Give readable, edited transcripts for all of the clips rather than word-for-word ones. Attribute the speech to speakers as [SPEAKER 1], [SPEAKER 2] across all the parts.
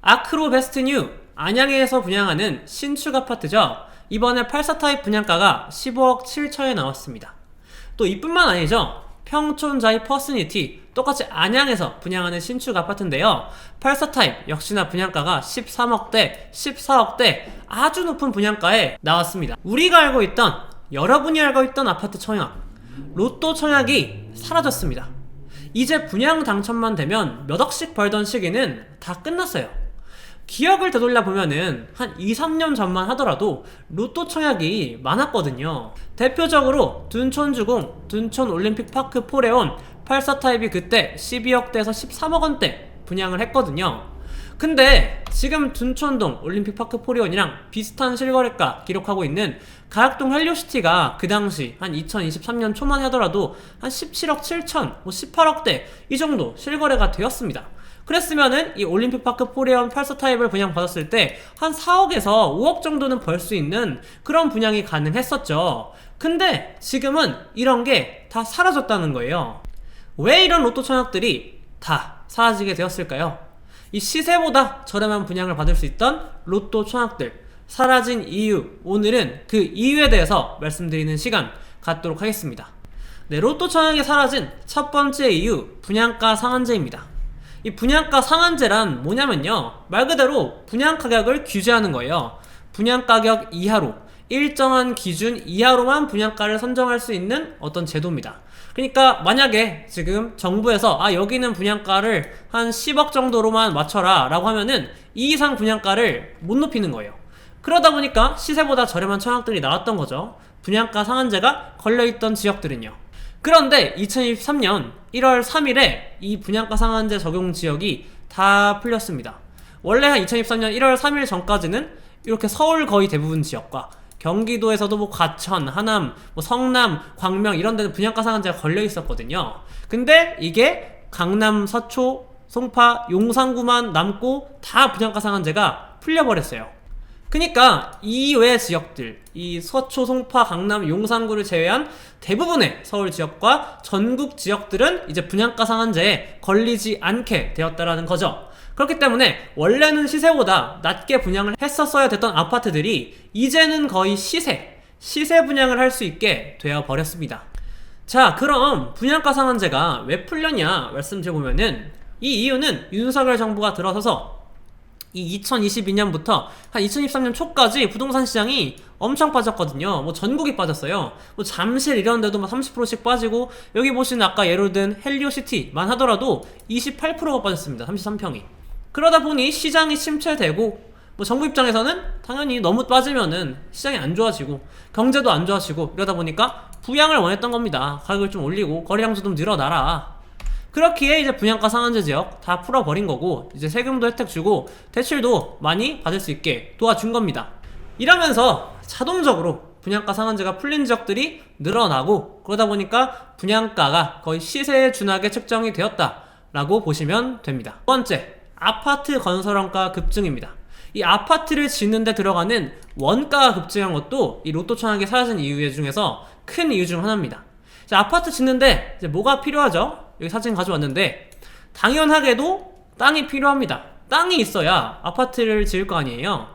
[SPEAKER 1] 아크로 베스트 뉴, 안양에서 분양하는 신축 아파트죠. 이번에 84타입 분양가가 15억 7천에 나왔습니다. 또 이뿐만 아니죠. 평촌자이 퍼스니티, 똑같이 안양에서 분양하는 신축 아파트인데요. 84타입 역시나 분양가가 13억대, 14억대 아주 높은 분양가에 나왔습니다. 우리가 알고 있던, 여러분이 알고 있던 아파트 청약, 로또 청약이 사라졌습니다. 이제 분양 당첨만 되면 몇 억씩 벌던 시기는 다 끝났어요. 기억을 되돌려 보면은 한 2-3년 전만 하더라도 로또 청약이 많았거든요. 대표적으로 둔촌주공, 둔촌올림픽파크 포레온 84타입이 그때 12억대에서 13억원대 분양을 했거든요. 근데 지금 둔촌동 올림픽파크 포레온이랑 비슷한 실거래가 기록하고 있는 가락동 헬리오시티가 그 당시 한 2023년 초만 하더라도 한 17억 7천, 18억대 이 정도 실거래가 되었습니다. 그랬으면은 이 올림픽파크 포레온 84타입을 분양받았을 때 한 4억에서 5억 정도는 벌 수 있는 그런 분양이 가능했었죠. 근데 지금은 이런 게 다 사라졌다는 거예요. 왜 이런 로또 청약들이 다 사라지게 되었을까요? 이 시세보다 저렴한 분양을 받을 수 있던 로또 청약들 사라진 이유, 오늘은 그 이유에 대해서 말씀드리는 시간 갖도록 하겠습니다. 네, 로또 청약이 사라진 첫 번째 이유, 분양가 상한제입니다. 이 분양가 상한제란 뭐냐면요, 말 그대로 분양가격을 규제하는 거예요. 분양가격 이하로, 일정한 기준 이하로만 분양가를 선정할 수 있는 어떤 제도입니다. 그러니까 만약에 지금 정부에서 여기는 분양가를 한 10억 정도로만 맞춰라 라고 하면은 이 이상 분양가를 못 높이는 거예요. 그러다 보니까 시세보다 저렴한 청약들이 나왔던 거죠. 분양가 상한제가 걸려있던 지역들은요. 그런데 2023년 1월 3일에 이 분양가 상한제 적용 지역이 다 풀렸습니다. 원래 한 2023년 1월 3일 전까지는 이렇게 서울 거의 대부분 지역과 경기도에서도 과천, 하남, 성남, 광명 이런 데는 분양가 상한제가 걸려 있었거든요. 근데 이게 강남, 서초, 송파, 용산구만 남고 다 분양가 상한제가 풀려버렸어요. 그러니까 이외 지역들, 이 서초, 송파, 강남, 용산구를 제외한 대부분의 서울 지역과 전국 지역들은 이제 분양가 상한제에 걸리지 않게 되었다라는 거죠. 그렇기 때문에 원래는 시세보다 낮게 분양을 했었어야 됐던 아파트들이 이제는 거의 시세 분양을 할 수 있게 되어 버렸습니다. 자, 그럼 분양가 상한제가 왜 풀렸냐 말씀드려보면은, 이 이유는 윤석열 정부가 들어서서 이 2022년부터 한 2023년 초까지 부동산 시장이 엄청 빠졌거든요. 전국이 빠졌어요. 잠실 이런 데도 30%씩 빠지고, 여기 보시는 아까 예로 든 헬리오시티만 하더라도 28%가 빠졌습니다. 33평이. 그러다 보니 시장이 침체되고, 정부 입장에서는 당연히 너무 빠지면은 시장이 안 좋아지고 경제도 안 좋아지고, 이러다 보니까 부양을 원했던 겁니다. 가격을 좀 올리고 거래량도 좀 늘어나라. 그렇기에 이제 분양가 상한제 지역 다 풀어버린 거고, 이제 세금도 혜택 주고 대출도 많이 받을 수 있게 도와준 겁니다. 이러면서 자동적으로 분양가 상한제가 풀린 지역들이 늘어나고, 그러다 보니까 분양가가 거의 시세에 준하게 책정이 되었다라고 보시면 됩니다. 두 번째, 아파트 건설원가 급증입니다. 이 아파트를 짓는데 들어가는 원가가 급증한 것도 이 로또 청약이 사라진 이유 중에서 큰 이유 중 하나입니다. 자, 아파트 짓는데 이제 뭐가 필요하죠? 여기 사진 가져왔는데, 당연하게도 땅이 필요합니다. 땅이 있어야 아파트를 지을 거 아니에요.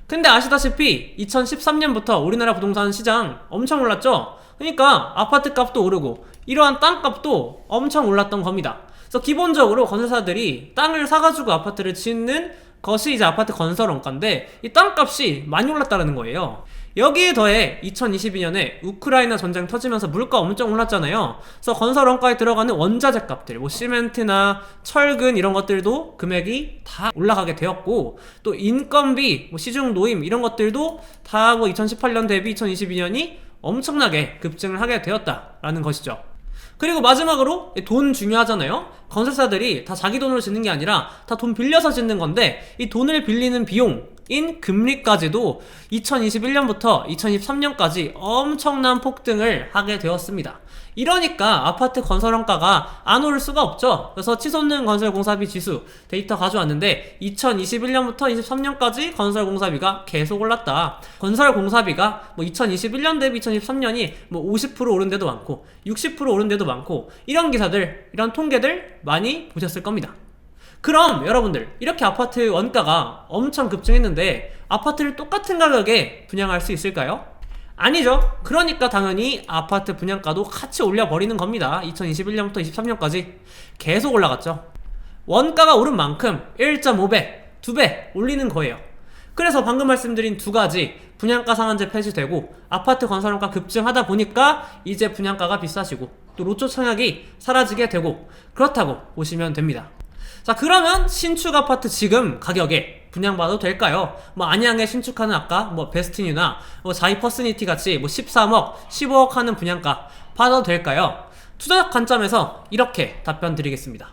[SPEAKER 1] 근데 아시다시피 2013년부터 우리나라 부동산 시장 엄청 올랐죠? 그러니까 아파트 값도 오르고 이러한 땅 값도 엄청 올랐던 겁니다. 그래서 기본적으로 건설사들이 땅을 사가지고 아파트를 짓는 것이 이제 아파트 건설 원가인데, 이 땅값이 많이 올랐다는 거예요. 여기에 더해 2022년에 우크라이나 전쟁 터지면서 물가 엄청 올랐잖아요. 그래서 건설 원가에 들어가는 원자재 값들, 시멘트나 철근 이런 것들도 금액이 다 올라가게 되었고, 또 인건비, 시중 노임 이런 것들도 다 2018년 대비 2022년이 엄청나게 급증을 하게 되었다라는 것이죠. 그리고 마지막으로 돈 중요하잖아요. 건설사들이 다 자기 돈으로 짓는 게 아니라 다 돈 빌려서 짓는 건데, 이 돈을 빌리는 비용인 금리까지도 2021년부터 2023년까지 엄청난 폭등을 하게 되었습니다. 이러니까 아파트 건설 원가가 안 오를 수가 없죠. 그래서 치솟는 건설공사비 지수 데이터 가져왔는데, 2021년부터 23년까지 건설공사비가 계속 올랐다. 건설공사비가 2021년 대비 2023년이 50% 오른 데도 많고 60% 오른 데도 많고, 이런 기사들, 이런 통계들 많이 보셨을 겁니다. 그럼 여러분들 이렇게 아파트 원가가 엄청 급증했는데 아파트를 똑같은 가격에 분양할 수 있을까요? 아니죠. 그러니까 당연히 아파트 분양가도 같이 올려버리는 겁니다. 2021년부터 23년까지 계속 올라갔죠. 원가가 오른 만큼 1.5배, 2배 올리는 거예요. 그래서 방금 말씀드린 두 가지 분양가 상한제 폐지되고 아파트 건설원가 급증하다 보니까 이제 분양가가 비싸지고 또 로또 청약이 사라지게 되고 그렇다고 보시면 됩니다. 자, 그러면 신축 아파트 지금 가격에 분양받아도 될까요? 안양에 신축하는 아까 베스티뉴나 자이 퍼스니티 같이 13억, 15억 하는 분양가 받아도 될까요? 투자적 관점에서 이렇게 답변 드리겠습니다.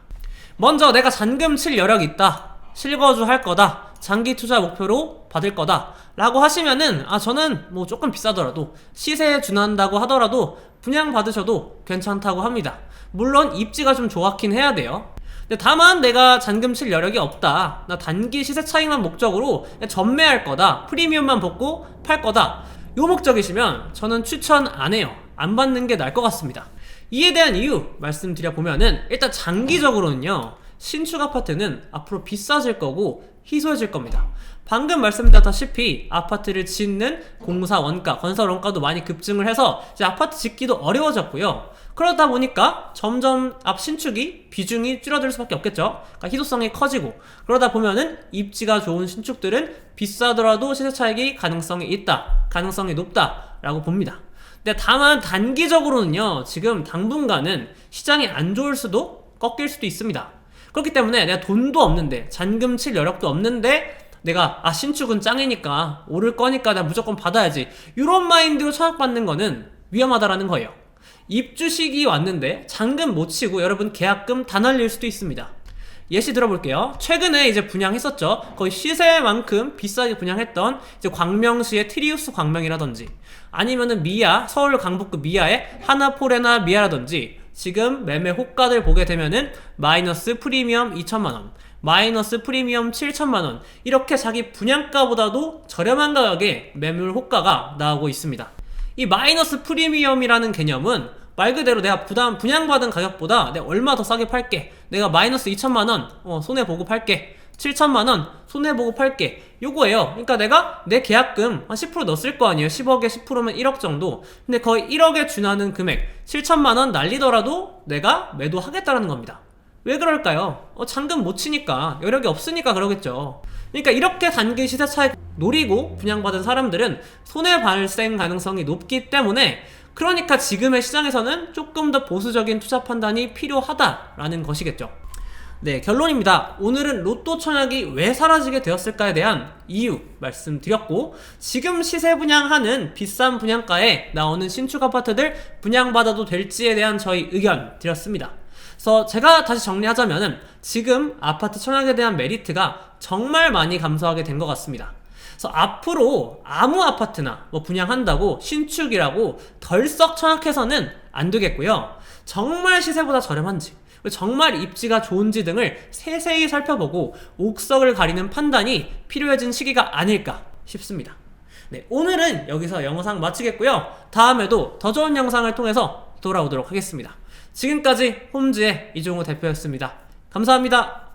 [SPEAKER 1] 먼저 내가 잔금 칠 여력이 있다, 실거주 할 거다, 장기 투자 목표로 받을 거다 라고 하시면은 저는 조금 비싸더라도 시세에 준한다고 하더라도 분양 받으셔도 괜찮다고 합니다. 물론 입지가 좀 좋았긴 해야 돼요. 근데 다만 내가 잔금 칠 여력이 없다, 나 단기 시세 차익만 목적으로 전매할 거다, 프리미엄만 받고 팔 거다, 요 목적이시면 저는 추천 안 해요. 안 받는 게 나을 것 같습니다. 이에 대한 이유 말씀드려보면은 일단 장기적으로는요, 신축 아파트는 앞으로 비싸질 거고 희소해질 겁니다. 방금 말씀드렸다시피 아파트를 짓는 공사 원가, 건설 원가도 많이 급증을 해서 이제 아파트 짓기도 어려워졌고요. 그러다 보니까 점점 앞 신축이 비중이 줄어들 수밖에 없겠죠. 그러니까 희소성이 커지고, 그러다 보면은 입지가 좋은 신축들은 비싸더라도 시세 차익이 가능성이 있다, 가능성이 높다 라고 봅니다. 근데 다만 단기적으로는요, 지금 당분간은 시장이 안 좋을 수도 꺾일 수도 있습니다. 그렇기 때문에 내가 돈도 없는데, 잔금 칠 여력도 없는데 내가 신축은 짱이니까 오를 거니까 내가 무조건 받아야지, 이런 마인드로 청약받는 거는 위험하다라는 거예요. 입주 시기 왔는데 잔금 못 치고 여러분 계약금 다 날릴 수도 있습니다. 예시 들어볼게요. 최근에 이제 분양했었죠. 거의 시세만큼 비싸게 분양했던 이제 광명시의 트리우스 광명이라든지, 아니면은 미아, 서울 강북구 미아의 하나포레나 미아라든지, 지금 매매 호가들 보게 되면은 마이너스 프리미엄 2천만원, 마이너스 프리미엄 7천만원, 이렇게 자기 분양가보다도 저렴한 가격에 매물 호가가 나오고 있습니다. 이 마이너스 프리미엄이라는 개념은 말 그대로 내가 분양받은 가격보다 내가 얼마 더 싸게 팔게, 내가 마이너스 2천만원 손해보고 팔게, 7천만원 손해보고 팔게, 요거예요. 그러니까 내가 내 계약금 한 10% 넣었을 거 아니에요. 10억에 10%면 1억 정도. 근데 거의 1억에 준하는 금액 7천만원 날리더라도 내가 매도하겠다라는 겁니다. 왜 그럴까요? 잔금 못 치니까, 여력이 없으니까 그러겠죠. 그러니까 이렇게 단기 시세 차익 노리고 분양받은 사람들은 손해 발생 가능성이 높기 때문에, 그러니까 지금의 시장에서는 조금 더 보수적인 투자 판단이 필요하다라는 것이겠죠. 네, 결론입니다. 오늘은 로또 청약이 왜 사라지게 되었을까에 대한 이유 말씀드렸고, 지금 시세 분양하는 비싼 분양가에 나오는 신축 아파트들 분양받아도 될지에 대한 저희 의견 드렸습니다. 그래서 제가 다시 정리하자면은 지금 아파트 청약에 대한 메리트가 정말 많이 감소하게 된 것 같습니다. 그래서 앞으로 아무 아파트나 분양한다고 신축이라고 덜썩 청약해서는 안 되겠고요. 정말 시세보다 저렴한지, 정말 입지가 좋은지 등을 세세히 살펴보고 옥석을 가리는 판단이 필요해진 시기가 아닐까 싶습니다. 네, 오늘은 여기서 영상 마치겠고요. 다음에도 더 좋은 영상을 통해서 돌아오도록 하겠습니다. 지금까지 홈즈의 이종우 대표였습니다. 감사합니다.